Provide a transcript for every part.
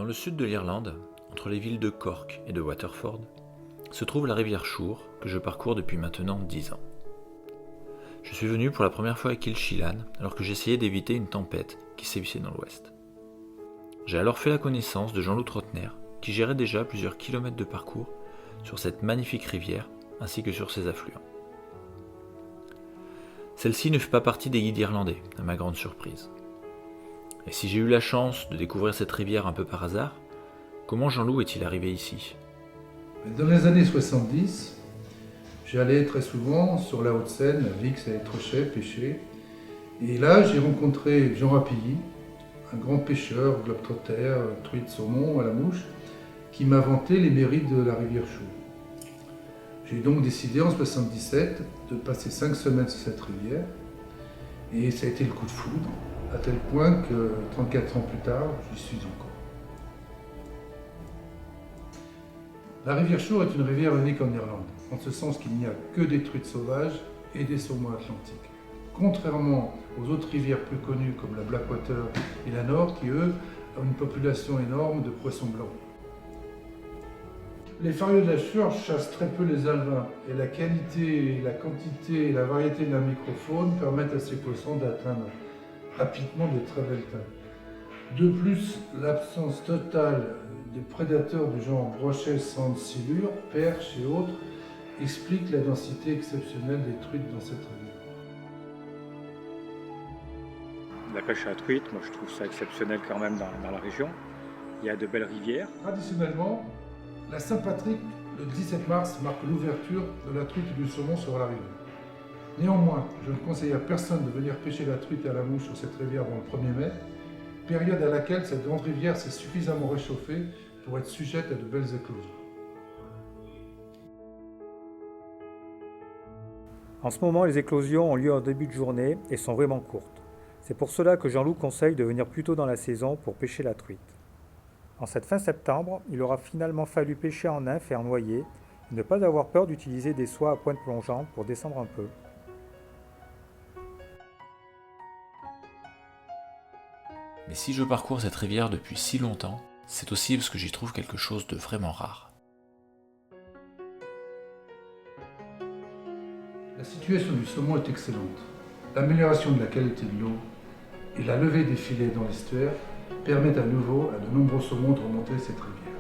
Dans le sud de l'Irlande, entre les villes de Cork et de Waterford, se trouve la rivière Suir que je parcours depuis maintenant 10 ans. Je suis venu pour la première fois à Kilsheelan alors que j'essayais d'éviter une tempête qui sévissait dans l'ouest. J'ai alors fait la connaissance de Jean-Loup Trotner qui gérait déjà plusieurs kilomètres de parcours sur cette magnifique rivière ainsi que sur ses affluents. Celle-ci ne fait pas partie des guides irlandais, à ma grande surprise. Et si j'ai eu la chance de découvrir cette rivière un peu par hasard, comment Jean-Loup est-il arrivé ici ? Dans les années 70, j'allais très souvent sur la Haute-Seine, à Vix et à Étrechet, pêcher. Et là, j'ai rencontré Jean Rapilly, un grand pêcheur, globetrotter, truite, saumon à la mouche, qui m'a vanté les mérites de la rivière Suir. J'ai donc décidé en 1977 de passer 5 semaines sur cette rivière. Et ça a été le coup de foudre, à tel point que 34 ans plus tard, j'y suis encore. La rivière Suir est une rivière unique en Irlande, en ce sens qu'il n'y a que des truites sauvages et des saumons atlantiques. Contrairement aux autres rivières plus connues comme la Blackwater et la Nord, qui eux ont une population énorme de poissons blancs. Les farios de la Suir chassent très peu les alevins, et la qualité, la quantité et la variété de la microfaune permettent à ces poissons d'atteindre rapidement de très belles tailles. De plus, l'absence totale des prédateurs du genre brochet, sande, silure, perche et autres explique la densité exceptionnelle des truites dans cette rivière. La pêche à la truite, moi je trouve ça exceptionnel quand même dans la région. Il y a de belles rivières. Traditionnellement, la Saint-Patrick, le 17 mars, marque l'ouverture de la truite et du saumon sur la rivière. Néanmoins, je ne conseille à personne de venir pêcher la truite et à la mouche sur cette rivière avant le 1er mai, période à laquelle cette grande rivière s'est suffisamment réchauffée pour être sujette à de belles éclosions. En ce moment, les éclosions ont lieu en début de journée et sont vraiment courtes. C'est pour cela que Jean-Loup conseille de venir plus tôt dans la saison pour pêcher la truite. En cette fin septembre, il aura finalement fallu pêcher en nymphe et en noyer et ne pas avoir peur d'utiliser des soies à pointe plongeante pour descendre un peu. Mais si je parcours cette rivière depuis si longtemps, c'est aussi parce que j'y trouve quelque chose de vraiment rare. La situation du saumon est excellente. L'amélioration de la qualité de l'eau et la levée des filets dans l'estuaire permettent à nouveau à de nombreux saumons de remonter cette rivière.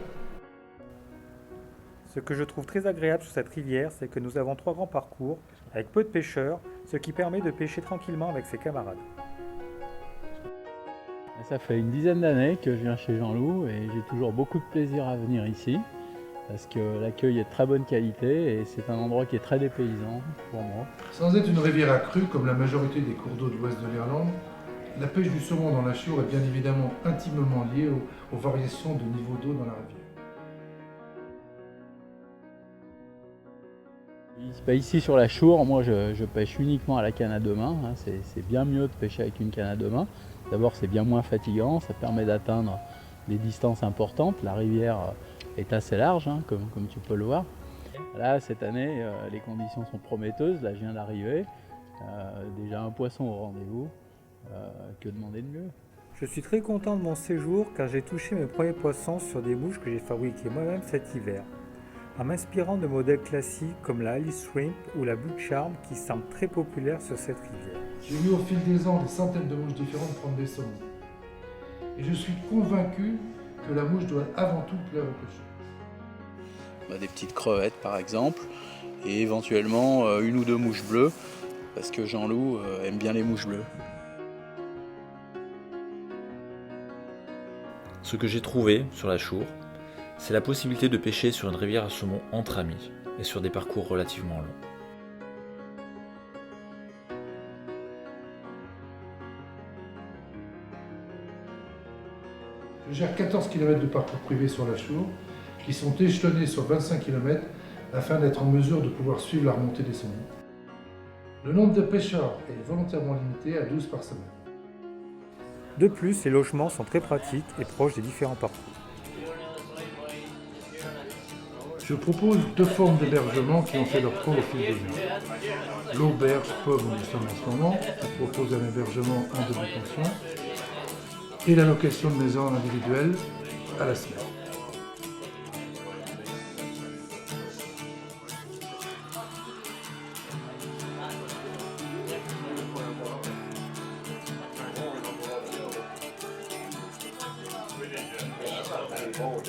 Ce que je trouve très agréable sur cette rivière, c'est que nous avons 3 grands parcours avec peu de pêcheurs, ce qui permet de pêcher tranquillement avec ses camarades. Ça fait une dizaine d'années que je viens chez Jean-Loup et j'ai toujours beaucoup de plaisir à venir ici parce que l'accueil est de très bonne qualité et c'est un endroit qui est très dépaysant pour moi. Sans être une rivière accrue comme la majorité des cours d'eau de l'ouest de l'Irlande, la pêche du saumon dans la Suir est bien évidemment intimement liée aux variations de niveau d'eau dans la rivière. Ici sur la Suir, moi je pêche uniquement à la canne à 2 mains, hein. C'est bien mieux de pêcher avec une canne à 2 mains. D'abord c'est bien moins fatigant, ça permet d'atteindre des distances importantes. La rivière est assez large, hein, comme tu peux le voir. Là cette année les conditions sont prometteuses, là je viens d'arriver, déjà un poisson au rendez-vous, que demander de mieux. Je suis très content de mon séjour car j'ai touché mes premiers poissons sur des mouches que j'ai fabriquées moi-même cet hiver, en m'inspirant de modèles classiques comme la Alice Shrimp ou la Blue Charm qui semblent très populaires sur cette rivière. J'ai vu au fil des ans des centaines de mouches différentes prendre des saumons. Et je suis convaincu que la mouche doit avant tout plaire aux pêcheurs. Des petites crevettes par exemple, et éventuellement 1 ou 2 mouches bleues, parce que Jean-Loup aime bien les mouches bleues. Ce que j'ai trouvé sur la Suir, c'est la possibilité de pêcher sur une rivière à saumon entre amis et sur des parcours relativement longs. Je gère 14 km de parcours privé sur la Suir, qui sont échelonnés sur 25 km afin d'être en mesure de pouvoir suivre la remontée des saumons. Le nombre de pêcheurs est volontairement limité à 12 par semaine. De plus, les logements sont très pratiques et proches des différents parcours. Je propose 2 formes d'hébergement qui ont fait leur preuve au fil des ans. L'auberge pauvre où nous sommes en ce moment, qui propose un hébergement en demi-pension, et la location de maisons individuelles À la semaine. Oh,